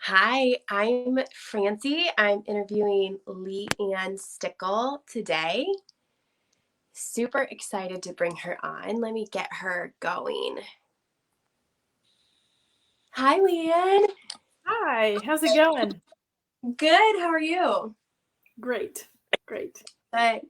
Hi, I'm Francie. I'm interviewing Leann Stickel today. Super excited to bring her on. Let me get her going. Hi, Leann. Hi, how's it going? Good. How are you? Great, great. Good.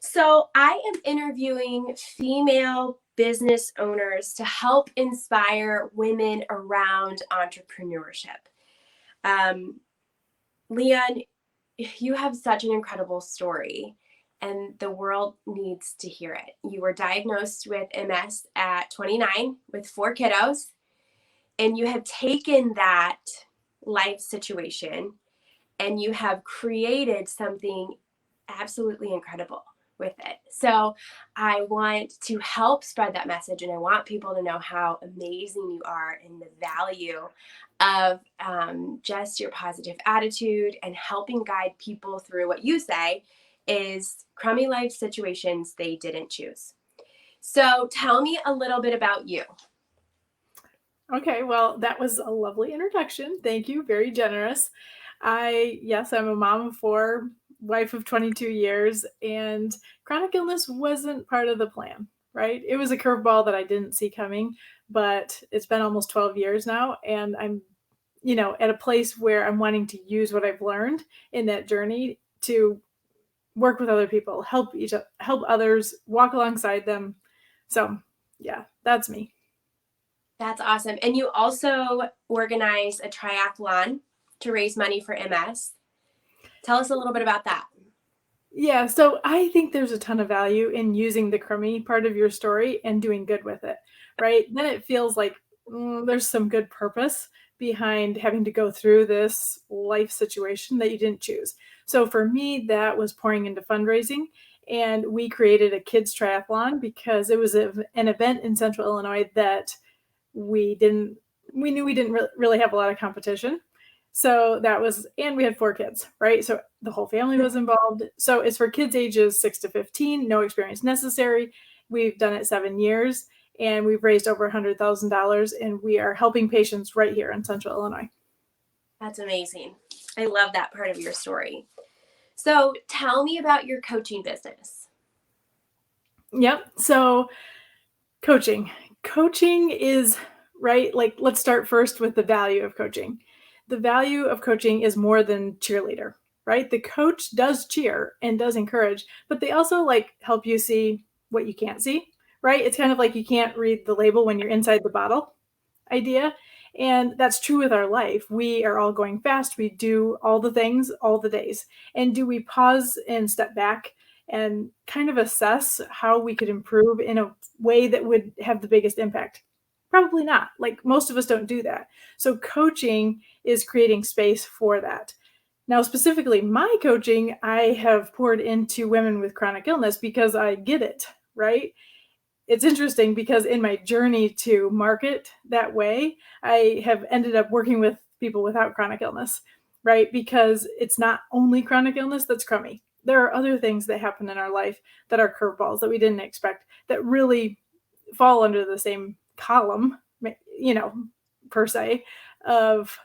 So, I am interviewing female business owners to help inspire women around entrepreneurship. Um, Leann, you have such an incredible story, and the world needs to hear it. You were diagnosed with MS at 29 with four kiddos, and you have taken that life situation and you have created something absolutely incredible with it. So I want to help spread that message, and I want people to know how amazing you are and the value of just your positive attitude and helping guide people through what you say is crummy life situations they didn't choose. So tell me a little bit about you. Okay, well, that was a lovely introduction. Thank you. Very generous. Yes, I'm a mom of four, wife of 22 years, and chronic illness wasn't part of the plan, right? It was a curveball that I didn't see coming, but it's been almost 12 years now, and I'm at a place where I'm wanting to use what I've learned in that journey to work with other people, help others, walk alongside them. So, yeah, that's me. That's awesome. And you also organize a triathlon to raise money for MS. Tell us a little bit about that. Yeah, so I think there's a ton of value in using the crummy part of your story and doing good with it, right? Then it feels like there's some good purpose behind having to go through this life situation that you didn't choose. So for me, that was pouring into fundraising. And we created a kids triathlon because it was an event in Central Illinois that we didn't, we knew we didn't really have a lot of competition. So that was, and we had four kids, right? So the whole family was involved. So it's for kids ages 6 to 15, no experience necessary. We've done it 7 years and we've raised over $100,000 and we are helping patients right here in Central Illinois. That's amazing. I love that part of your story. So tell me about your coaching business. Yep. So coaching. Coaching is right. Like, let's start first with the value of coaching. The value of coaching is more than cheerleader, right? The coach does cheer and does encourage, but they also like help you see what you can't see, right? It's kind of like you can't read the label when you're inside the bottle idea. And that's true with our life. We are all going fast. We do all the things all the days. And do we pause and step back and kind of assess how we could improve in a way that would have the biggest impact? Probably not. Like most of us don't do that. So coaching is creating space for that. Now, specifically, my coaching, I have poured into women with chronic illness because I get it, right? It's interesting because in my journey to market that way, I have ended up working with people without chronic illness, right? Because it's not only chronic illness that's crummy. There are other things that happen in our life that are curveballs that we didn't expect that really fall under the same column, you know, per se, of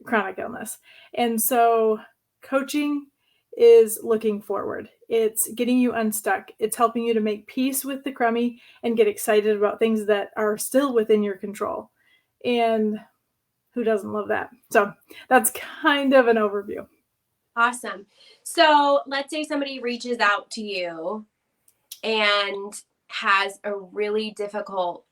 chronic illness. And so coaching is looking forward. It's getting you unstuck. It's helping you to make peace with the crummy and get excited about things that are still within your control. And who doesn't love that? So that's kind of an overview. Awesome. So let's say somebody reaches out to you and has a really difficult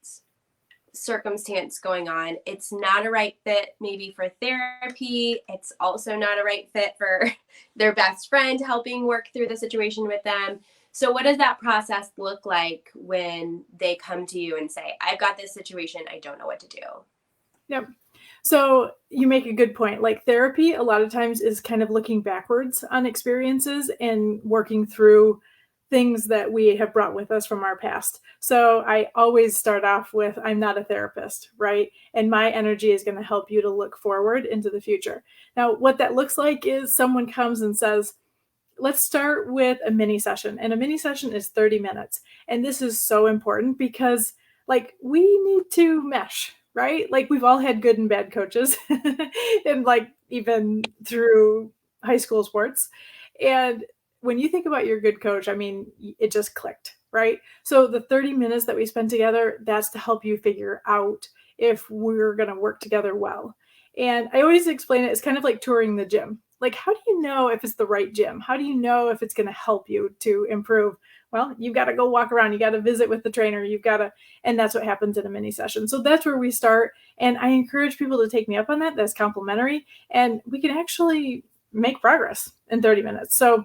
circumstance going on. It's not a right fit maybe for therapy. It's also not a right fit for their best friend helping work through the situation with them. So what does that process look like when they come to you and say, I've got this situation, I don't know what to do? Yep. So you make a good point. Like therapy, a lot of times is kind of looking backwards on experiences and working through things that we have brought with us from our past. So I always start off with, I'm not a therapist, right? And my energy is going to help you to look forward into the future. Now, what that looks like is someone comes and says, let's start with a mini session. And a mini session is 30 minutes. And this is so important because like we need to mesh, right? Like we've all had good and bad coaches and like even through high school sports. And when you think about your good coach, I mean, it just clicked, right? So the 30 minutes that we spend together, that's to help you figure out if we're going to work together well. And I always explain it, it's kind of like touring the gym. Like, how do you know if it's the right gym? How do you know if it's going to help you to improve? Well, you've got to go walk around. You got to visit with the trainer. You've got to, and that's what happens in a mini session. So that's where we start. And I encourage people to take me up on that. That's complimentary. And we can actually make progress in 30 minutes. So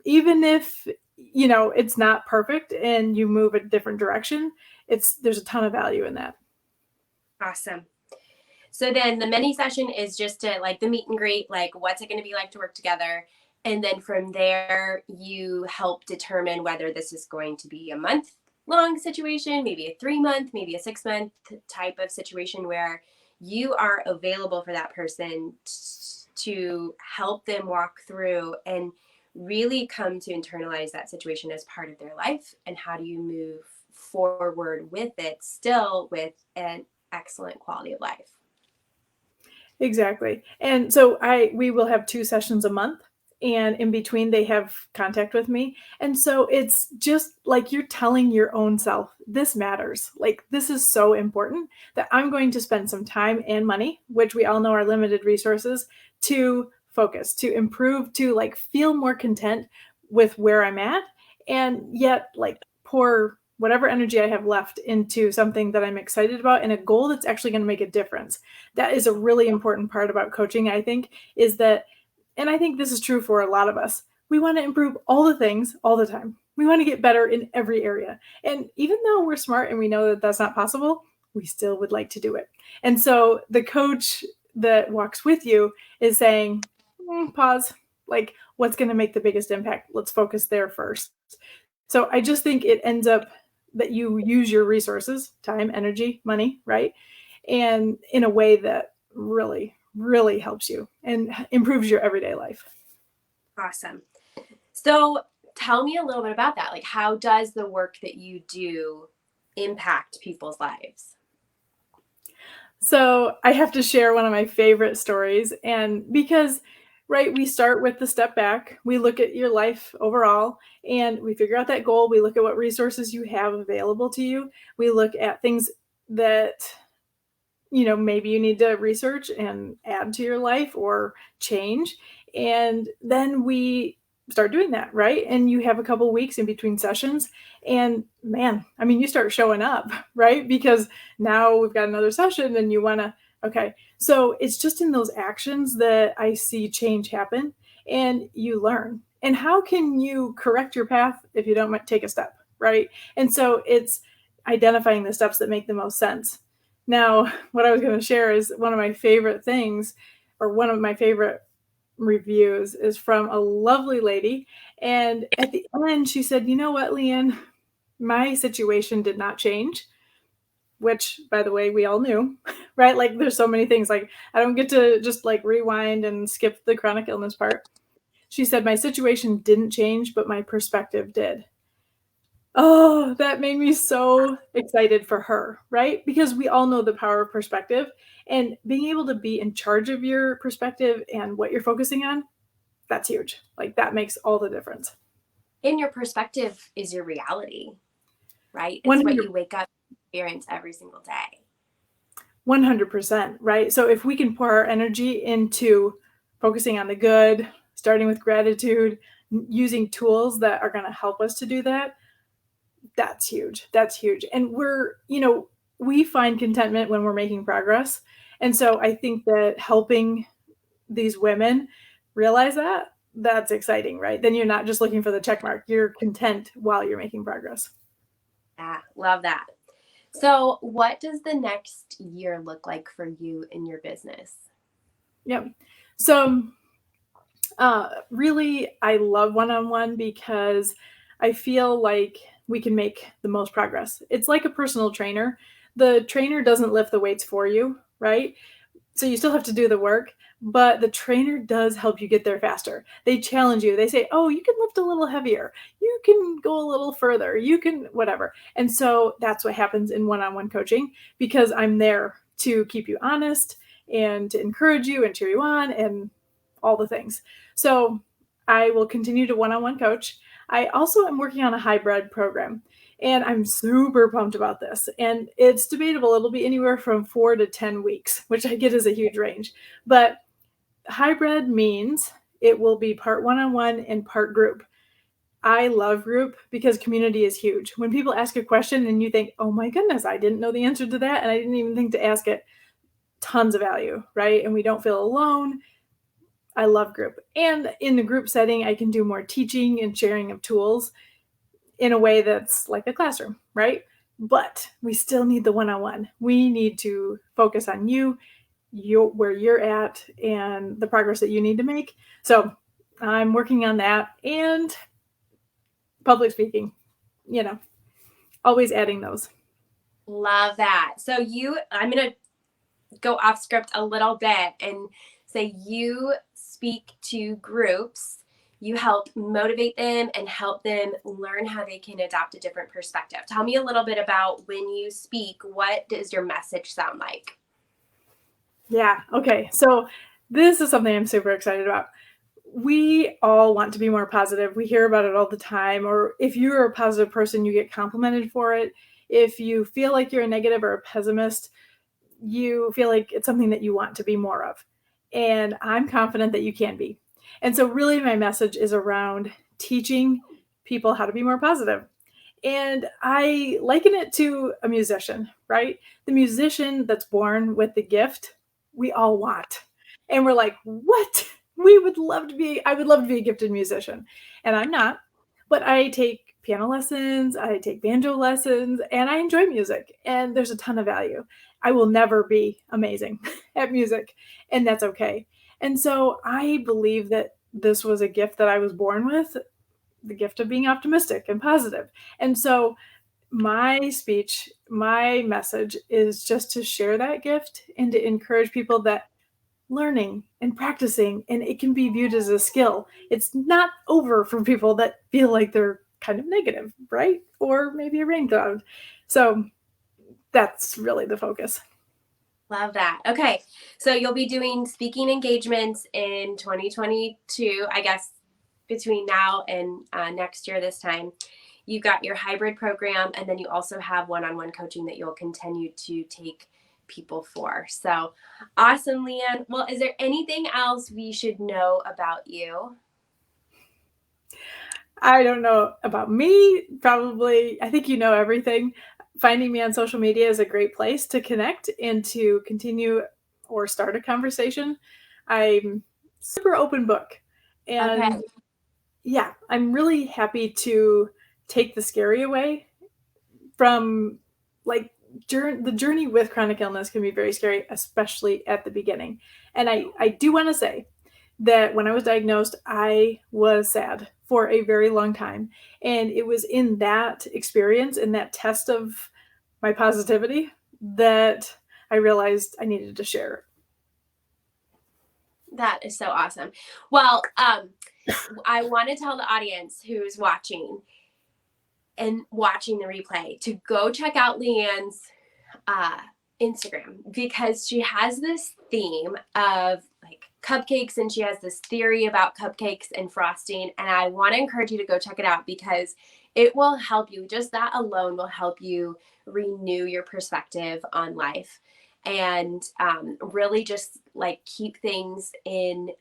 even if, it's not perfect and you move a different direction, there's a ton of value in that. Awesome. So then the mini session is just to like the meet and greet, like what's it going to be like to work together? And then from there, you help determine whether this is going to be a month-long situation, maybe a 3-month, maybe a 6-month type of situation where you are available for that person to help them walk through and really come to internalize that situation as part of their life. And how do you move forward with it still with an excellent quality of life? Exactly. And so we will have 2 sessions a month, and in between they have contact with me. And so it's just like you're telling your own self, this matters. Like this is so important that I'm going to spend some time and money, which we all know are limited resources, to focus, to improve, to like feel more content with where I'm at, and yet like pour whatever energy I have left into something that I'm excited about and a goal that's actually going to make a difference. That is a really important part about coaching, I think, is that, and I think this is true for a lot of us, we want to improve all the things all the time. We want to get better in every area. And even though we're smart and we know that that's not possible, we still would like to do it. And so the coach that walks with you is saying, pause, like what's going to make the biggest impact? Let's focus there first. So I just think it ends up that you use your resources, time, energy, money, right? And in a way that really, really helps you and improves your everyday life. Awesome. So tell me a little bit about that. Like, how does the work that you do impact people's lives? So I have to share one of my favorite stories. And because, right, we start with the step back, we look at your life overall, and we figure out that goal. We look at what resources you have available to you. We look at things that maybe you need to research and add to your life or change. And then we start doing that, right? And you have a couple weeks in between sessions. And man, I mean, you start showing up, right? Because now we've got another session and you want to, okay. So it's just in those actions that I see change happen and you learn. And how can you correct your path if you don't take a step, right? And so it's identifying the steps that make the most sense. Now, what I was going to share is one of my favorite things, or one of my favorite reviews, is from a lovely lady. And at the end, she said, "You know what, Leann? My situation did not change," which, by the way, we all knew, right? Like, there's so many things. Like, I don't get to just like rewind and skip the chronic illness part. She said, "My situation didn't change, but my perspective did." Oh, that made me so excited for her, right? Because we all know the power of perspective, and being able to be in charge of your perspective and what you're focusing on, that's huge. Like that makes all the difference. In your perspective is your reality, right? It's what 100, you wake up and experience every single day. 100%, right? So if we can pour our energy into focusing on the good, starting with gratitude, using tools that are going to help us to do that, that's huge. That's huge. And we find contentment when we're making progress. And so I think that helping these women realize that's exciting, right? Then you're not just looking for the check mark. You're content while you're making progress. Yeah, love that. So, what does the next year look like for you in your business? Yep. So really, I love one-on-one because I feel like we can make the most progress. It's like a personal trainer. The trainer doesn't lift the weights for you, right? So you still have to do the work, but the trainer does help you get there faster. They challenge you. They say, "Oh, you can lift a little heavier. You can go a little further. You can whatever." And so that's what happens in one-on-one coaching, because I'm there to keep you honest and to encourage you and cheer you on and all the things. So I will continue to one-on-one coach. I also am working on a hybrid program, and I'm super pumped about this. And it's debatable. It'll be anywhere from 4 to 10 weeks, which I get is a huge range. But hybrid means it will be part one-on-one and part group. I love group because community is huge. When people ask a question and you think, oh my goodness, I didn't know the answer to that, and I didn't even think to ask it, tons of value, right? And we don't feel alone. I love group. And in the group setting, I can do more teaching and sharing of tools in a way that's like a classroom, right? But we still need the one-on-one. We need to focus on you, where you're at, and the progress that you need to make. So I'm working on that, and public speaking, always adding those. Love that. So I'm going to go off script a little bit and say you speak to groups, you help motivate them and help them learn how they can adopt a different perspective. Tell me a little bit about when you speak, what does your message sound like? Yeah. Okay. So this is something I'm super excited about. We all want to be more positive. We hear about it all the time. Or if you're a positive person, you get complimented for it. If you feel like you're a negative or a pessimist, you feel like it's something that you want to be more of. And I'm confident that you can be. And so really my message is around teaching people how to be more positive. And I liken it to a musician, right? The musician that's born with the gift we all want. And we're like, what? I would love to be a gifted musician. And I'm not, but I take piano lessons, I take banjo lessons, and I enjoy music. And there's a ton of value. I will never be amazing at music, and that's okay. And so I believe that this was a gift that I was born with, the gift of being optimistic and positive. And so my speech, my message is just to share that gift and to encourage people that learning and practicing, and it can be viewed as a skill. It's not over for people that feel like they're kind of negative, right? Or maybe a rain cloud. So that's really the focus. Love that. Okay. So you'll be doing speaking engagements in 2022, I guess, between now and next year this time. You've got your hybrid program, and then you also have one-on-one coaching that you'll continue to take people for. So awesome, Leann. Well, is there anything else we should know about you? I don't know about me. Probably, I think you know everything. Finding me on social media is a great place to connect and to continue or start a conversation. I'm super open book. And Okay. yeah, I'm really happy to take the scary away from like the journey with chronic illness can be very scary, especially at the beginning. And I do want to say that when I was diagnosed, I was sad for a very long time. And it was in that experience, in that test of my positivity, that I realized I needed to share it. That is so awesome. Well, I want to tell the audience who's watching the replay to go check out Leann's Instagram, because she has this theme of like cupcakes, and she has this theory about cupcakes and frosting. And I want to encourage you to go check it out, because it will help you. Just that alone will help you renew your perspective on life, and really just like keep things in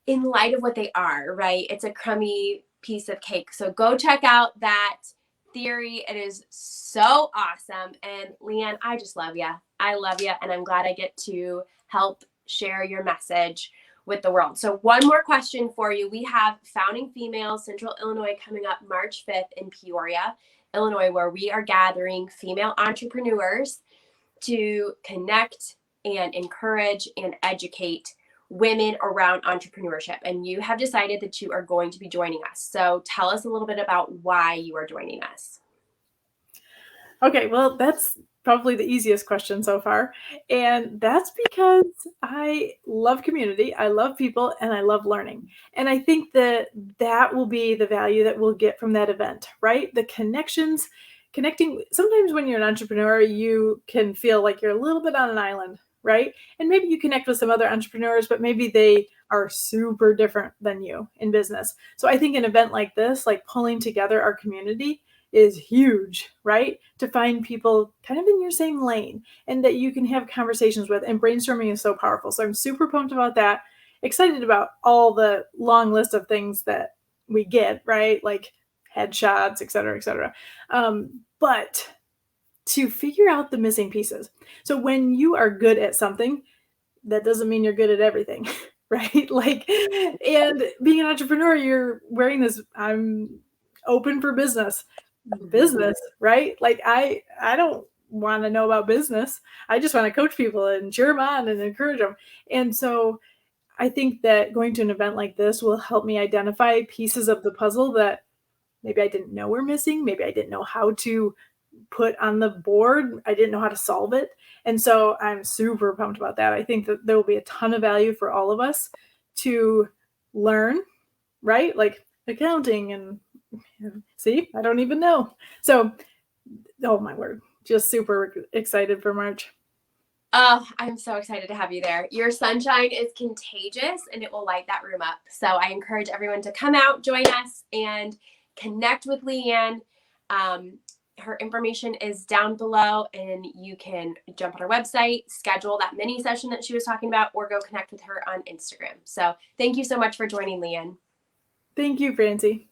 light of what they are, right? It's a crummy piece of cake. So go check out that theory. It is so awesome. And Leann, I just love you. I love you. And I'm glad I get to help share your message with the world. So one more question for you. We have Founding Females Central Illinois coming up March 5th in Peoria, Illinois, where we are gathering female entrepreneurs to connect and encourage and educate women around entrepreneurship. And you have decided that you are going to be joining us. So tell us a little bit about why you are joining us. Okay, well, that's probably the easiest question so far. And that's because I love community, I love people, and I love learning. And I think that will be the value that we'll get from that event, right? The connections connecting. Sometimes when you're an entrepreneur, you can feel like you're a little bit on an island, right? And maybe you connect with some other entrepreneurs, but maybe they are super different than you in business. So I think an event like this, like pulling together our community, is huge, right? To find people kind of in your same lane and that you can have conversations with. And brainstorming is so powerful. So I'm super pumped about that. Excited about all the long list of things that we get, right? Like headshots, et cetera, et cetera. But to figure out the missing pieces. So when you are good at something, that doesn't mean you're good at everything, right? Like, and being an entrepreneur, you're wearing this, I'm open for business, right? Like I don't want to know about business. I just want to coach people and cheer them on and encourage them. And so I think that going to an event like this will help me identify pieces of the puzzle that maybe I didn't know were missing. Maybe I didn't know how to put on the board. I didn't know how to solve it. And so I'm super pumped about that. I think that there will be a ton of value for all of us to learn, right? Like accounting and see, I don't even know. So, oh my word, just super excited for March. Oh, I'm so excited to have you there. Your sunshine is contagious and it will light that room up. So I encourage everyone to come out, join us, and connect with Leann. Her information is down below, and you can jump on her website, schedule that mini session that she was talking about, or go connect with her on Instagram. So thank you so much for joining, Leann. Thank you, Francie.